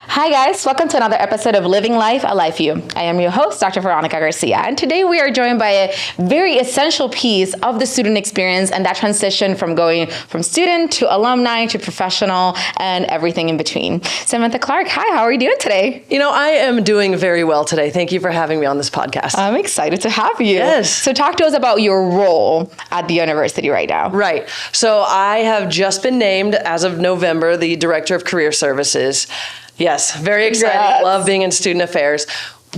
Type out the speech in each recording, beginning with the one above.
Hi guys, welcome to another episode of Living Life, a Life You. I am your host, Dr. Veronica Garcia, and today we are joined by a very essential piece of the student experience and that transition from going from student to alumni to professional and everything in between. Samantha Clark, hi, how are you doing today? I am doing very well today. Thank you for having me on this podcast. I'm excited to have you. Yes. So talk to us about your role at the university right now. Right. So I have just been named, as of November, the Director of Career Services. Yes, very exciting. Congrats. Love being in student affairs.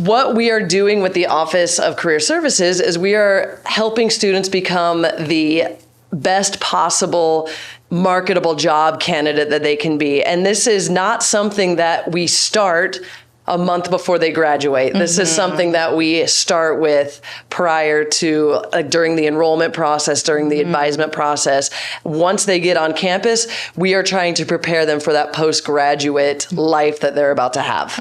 What we are doing with the Office of Career Services is we are helping students become the best possible marketable job candidate that they can be. And this is not something that we start a month before they graduate. This is something that we start with prior to, during the enrollment process, during the advisement process. Once they get on campus, we are trying to prepare them for that postgraduate life that they're about to have.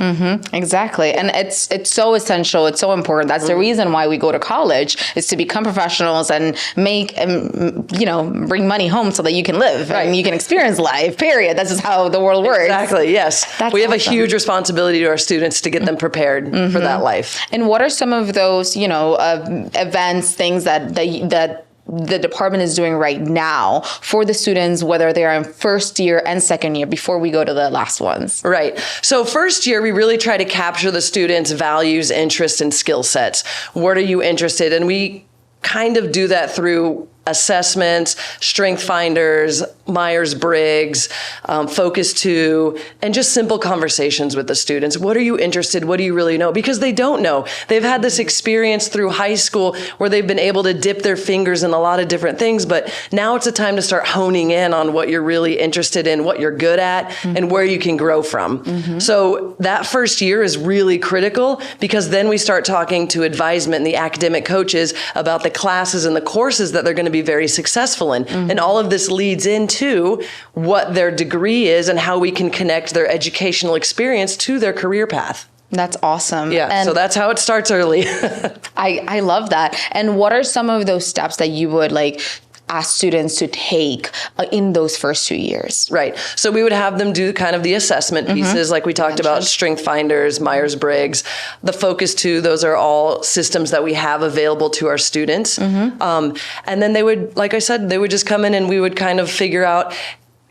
Exactly. And it's so essential. It's so important. That's the reason why we go to college, is to become professionals and make, bring money home so that you can live and you can experience life, period. That's just how the world works. Exactly. Yes. We have awesome. A huge responsibility to our students to get them prepared for that life. And what are some of those, events, things that the department is doing right now for the students, whether they are in first year and second year, before we go to the last ones? Right. So first year, we really try to capture the students' values, interests, and skill sets. What are you interested in? And we kind of do that through assessments, strength finders, Myers-Briggs, Focus 2, and just simple conversations with the students. What are you interested? What do you really know? Because they don't know. They've had this experience through high school where they've been able to dip their fingers in a lot of different things, but now it's a time to start honing in on what you're really interested in, what you're good at, and where you can grow from. So that first year is really critical, because then we start talking to advisement and the academic coaches about the classes and the courses that they're going to be very successful in. And all of this leads into what their degree is and how we can connect their educational experience to their career path. That's awesome. Yeah, and so that's how it starts early. I love that. And what are some of those steps that you would ask students to take in those first 2 years? Right. So we would have them do kind of the assessment pieces, like we talked about, strength finders, Myers-Briggs, the Focus 2. Those are all systems that we have available to our students. And then they would, like I said, they would just come in and we would kind of figure out,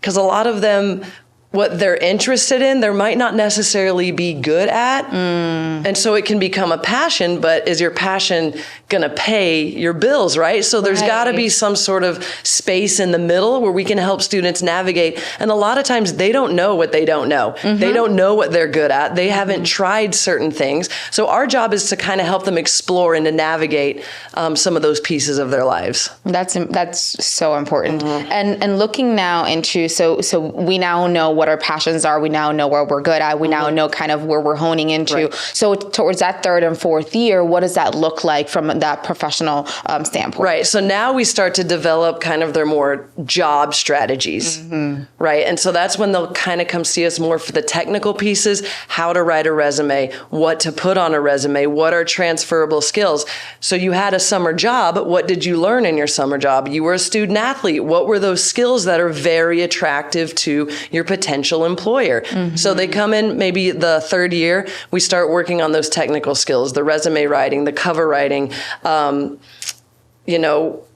because a lot of them, what they're interested in, there might not necessarily be good at. And so it can become a passion, but is your passion going to pay your bills, right? So there's got to be some sort of space in the middle where we can help students navigate. And a lot of times they don't know what they don't know. They don't know what they're good at. They haven't tried certain things. So our job is to kind of help them explore and to navigate some of those pieces of their lives. That's so important. And looking now into, so we now know what our passions are. We now know where we're good at. We now know kind of where we're honing into. Right. So towards that third and fourth year, what does that look like from that professional standpoint? Right. So now we start to develop kind of their more job strategies. Right. And so that's when they'll kind of come see us more for the technical pieces, how to write a resume, what to put on a resume, what are transferable skills. So you had a summer job. What did you learn in your summer job? You were a student athlete. What were those skills that are very attractive to your potential employer? So they come in maybe the third year, we start working on those technical skills, the resume writing, the cover writing.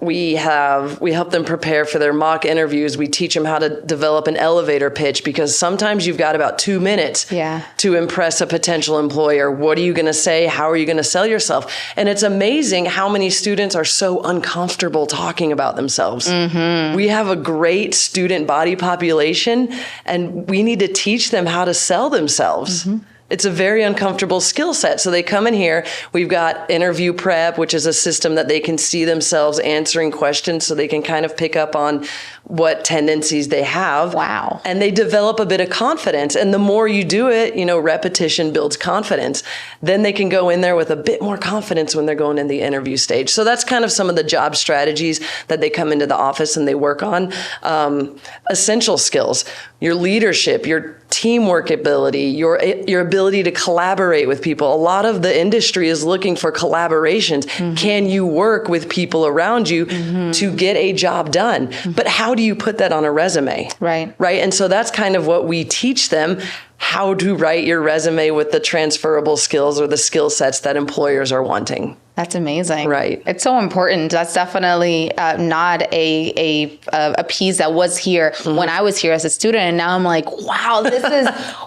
We help them prepare for their mock interviews. We teach them how to develop an elevator pitch, because sometimes you've got about 2 minutes to impress a potential employer. What are you going to say? How are you going to sell yourself? And it's amazing how many students are so uncomfortable talking about themselves. We have a great student body population, and we need to teach them how to sell themselves. It's a very uncomfortable skill set. So they come in here, we've got interview prep, which is a system that they can see themselves answering questions so they can kind of pick up on what tendencies they have. Wow. And they develop a bit of confidence. And the more you do it, repetition builds confidence. Then they can go in there with a bit more confidence when they're going in the interview stage. So that's kind of some of the job strategies that they come into the office and they work on. Essential skills, your leadership, your teamwork ability, your ability to collaborate with people. A lot of the industry is looking for collaborations. Can you work with people around you to get a job done? But how do you put that on a resume? Right. And so that's kind of what we teach them. how to write your resume with the transferable skills or the skill sets that employers are wanting. That's amazing. Right. It's so important. That's definitely not a piece that was here when I was here as a student. And now I'm like, wow,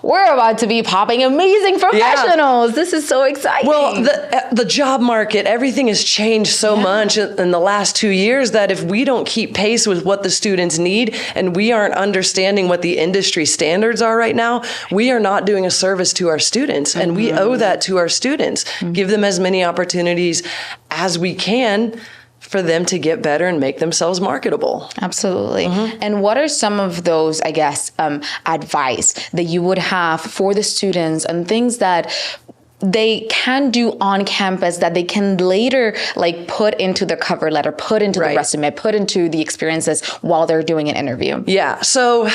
we're about to be popping amazing professionals. Yeah. This is so exciting. Well, the job market, everything has changed so much in the last 2 years that if we don't keep pace with what the students need and we aren't understanding what the industry standards are right now, we are not doing a service to our students. And we owe that to our students. Give them as many opportunities as we can for them to get better and make themselves marketable. Absolutely. And what are some of those, I guess, advice that you would have for the students and things that they can do on campus that they can later like put into the cover letter, put into the resume, put into the experiences while they're doing an interview? Yeah. So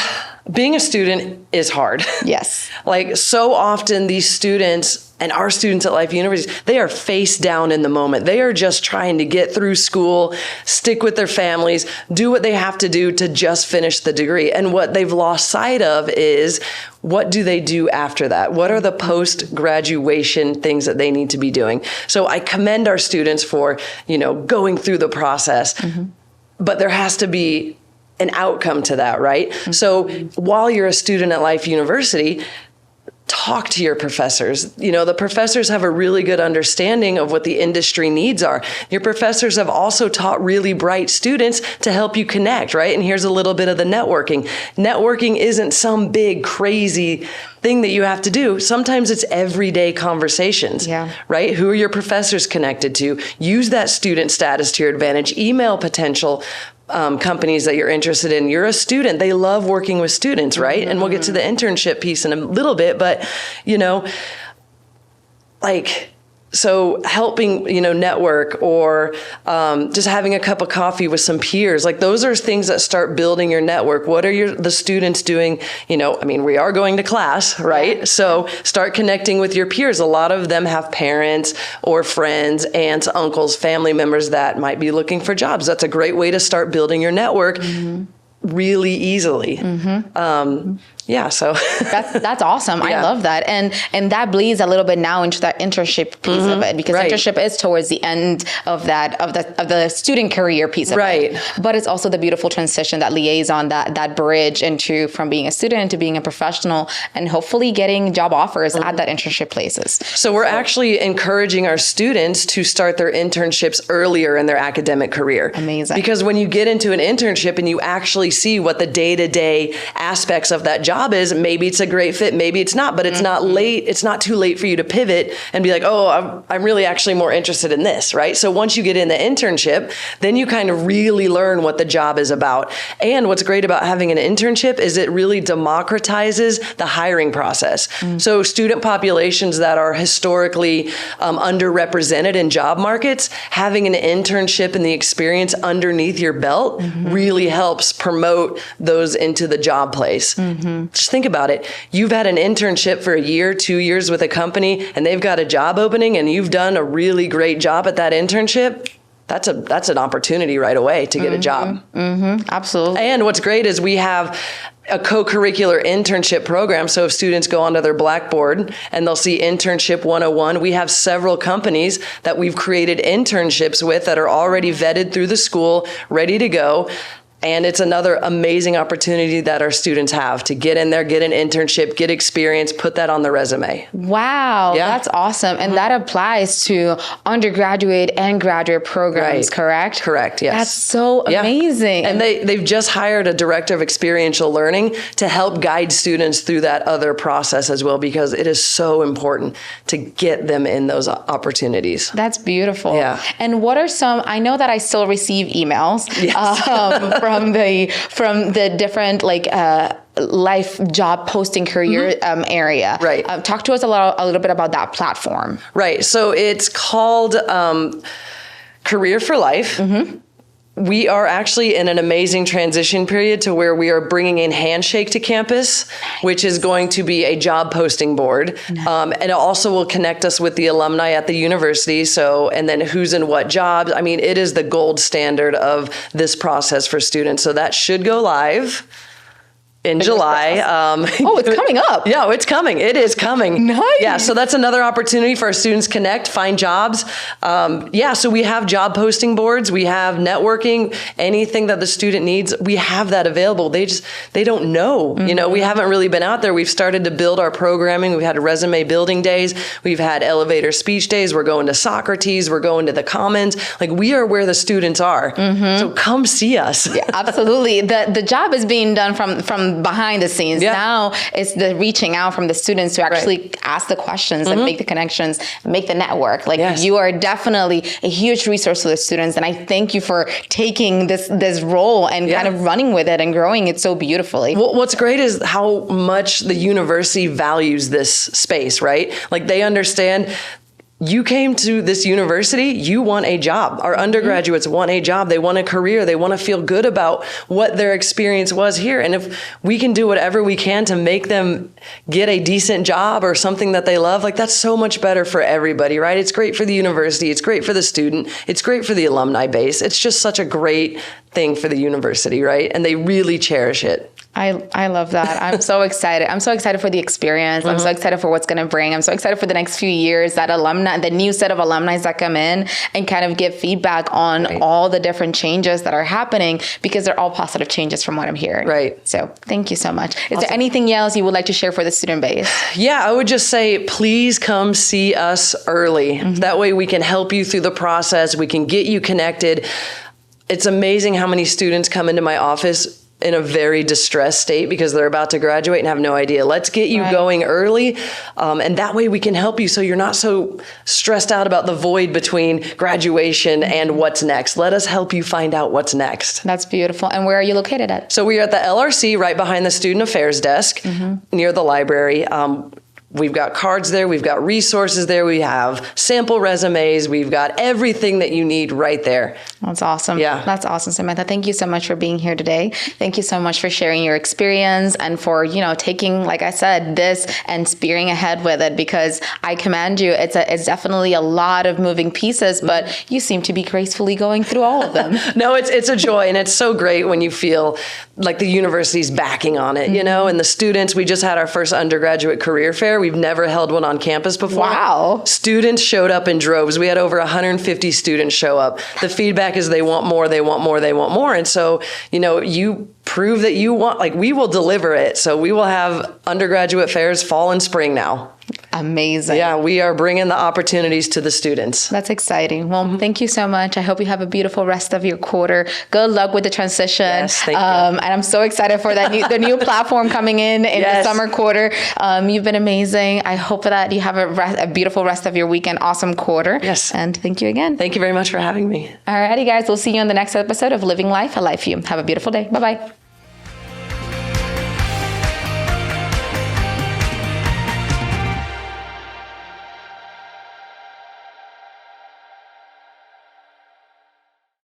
being a student is hard. Yes. Like so often these students and our students at Life University, they are face down in the moment. They are just trying to get through school, stick with their families, do what they have to do to just finish the degree. And what they've lost sight of is, what do they do after that? What are the post-graduation things that they need to be doing? So I commend our students for, going through the process, but there has to be an outcome to that, right? So while you're a student at Life University, talk to your professors. The professors have a really good understanding of what the industry needs are. Your professors have also taught really bright students to help you connect, right? And here's a little bit of the networking. Networking isn't some big, crazy thing that you have to do. Sometimes it's everyday conversations, right? Who are your professors connected to? Use that student status to your advantage. Email potential companies that you're interested in. You're a student. They love working with students, right? And we'll get to the internship piece in a little bit, but, so helping, network or just having a cup of coffee with some peers, like those are things that start building your network. What are the students doing? We are going to class, right? So start connecting with your peers. A lot of them have parents or friends, aunts, uncles, family members that might be looking for jobs. That's a great way to start building your network really easily. So that's awesome. I love that. And that bleeds a little bit now into that internship piece of it, because internship is towards the end of the student career piece of it. But it's also the beautiful transition, that liaison, that bridge from being a student to being a professional, and hopefully getting job offers at that internship places. So we're actually encouraging our students to start their internships earlier in their academic career. Amazing. Because when you get into an internship and you actually see what the day-to-day aspects of that job is, maybe it's a great fit, maybe it's not, but it's not late. It's not too late for you to pivot and be like, oh, I'm really actually more interested in this, right? So once you get in the internship, then you kind of really learn what the job is about. And what's great about having an internship is it really democratizes the hiring process. So student populations that are historically underrepresented in job markets, having an internship and the experience underneath your belt really helps promote those into the job place. Just think about it. You've had an internship for a year, 2 years with a company, and they've got a job opening, and you've done a really great job at that internship. That's an opportunity right away to get a job. Absolutely. And what's great is we have a co-curricular internship program. So if students go onto their Blackboard and they'll see Internship 101, we have several companies that we've created internships with that are already vetted through the school, ready to go. And it's another amazing opportunity that our students have to get in there, get an internship, get experience, put that on the resume. Wow, that's awesome. And that applies to undergraduate and graduate programs, correct? Correct, yes. That's so amazing. And they've just hired a director of experiential learning to help guide students through that other process as well, because it is so important to get them in those opportunities. That's beautiful. Yeah. And what are some, I know that I still receive emails from the different life job posting career area. Right. Talk to us a little bit about that platform. Right. So it's called Career for Life. We are actually in an amazing transition period to where we are bringing in Handshake to campus, which is going to be a job posting board. And it also will connect us with the alumni at the university. And then who's in what jobs. I mean, it is the gold standard of this process for students. So that should go live in July. Oh, it's coming up. Yeah, it's coming. It is coming. Nice. Yeah, so that's another opportunity for our students connect, find jobs. So we have job posting boards. We have networking. Anything that the student needs, we have that available. They don't know. Mm-hmm. We haven't really been out there. We've started to build our programming. We've had resume building days. We've had elevator speech days. We're going to Socrates. We're going to the Commons. Like, we are where the students are. Mm-hmm. So come see us. Yeah, absolutely. The job is being done from behind the scenes. Yeah. Now it's the reaching out from the students to actually ask the questions and make the connections, make the network. Like, Yes. you are definitely a huge resource to the students. And I thank you for taking this role and kind of running with it and growing it so beautifully. Well, what's great is how much the university values this space, right? Like, they understand you came to this university, you want a job. Our undergraduates want a job. They want a career. They want to feel good about what their experience was here. And if we can do whatever we can to make them get a decent job or something that they love, like, that's so much better for everybody, right? It's great for the university. It's great for the student. It's great for the alumni base. It's just such a great thing for the university, right? And they really cherish it. I love that. I'm so excited. I'm so excited for the experience. I'm so excited for what's going to bring. I'm so excited for the next few years, that alumni, the new set of alumni that come in and kind of give feedback on all the different changes that are happening, because they're all positive changes from what I'm hearing. Right. So thank you so much. Is there anything else you would like to share for the student base? Yeah, I would just say, please come see us early. That way we can help you through the process. We can get you connected. It's amazing how many students come into my office in a very distressed state because they're about to graduate and have no idea. Let's get you going early. And that way we can help you so you're not so stressed out about the void between graduation and what's next. Let us help you find out what's next. That's beautiful. And where are you located at? So we are at the LRC, right behind the Student Affairs desk, near the library. We've got cards there. We've got resources there. We have sample resumes. We've got everything that you need right there. That's awesome. Yeah. That's awesome, Samantha. Thank you so much for being here today. Thank you so much for sharing your experience and for, taking, like I said, this and spearing ahead with it, because I commend you. It's definitely a lot of moving pieces, but you seem to be gracefully going through all of them. No, it's a joy, and it's so great when you feel like the university's backing on it, and the students. We just had our first undergraduate career fair. We've never held one on campus before. Wow. Students showed up in droves. We had over 150 students show up. The feedback is they want more, they want more, they want more. And so, you prove that you want, like, we will deliver it. So we will have undergraduate fairs fall and spring now. Amazing. Yeah, we are bringing the opportunities to the students. That's exciting. Well, thank you so much. I hope you have a beautiful rest of your quarter. Good luck with the transition. Yes, thank you. And I'm so excited for the new platform coming in the summer quarter. You've been amazing. I hope that you have a beautiful rest of your weekend. Awesome quarter. Yes. And thank you again. Thank you very much for having me. Alrighty, guys. We'll see you on the next episode of Living Life, a Life View. Have a beautiful day. Bye-bye.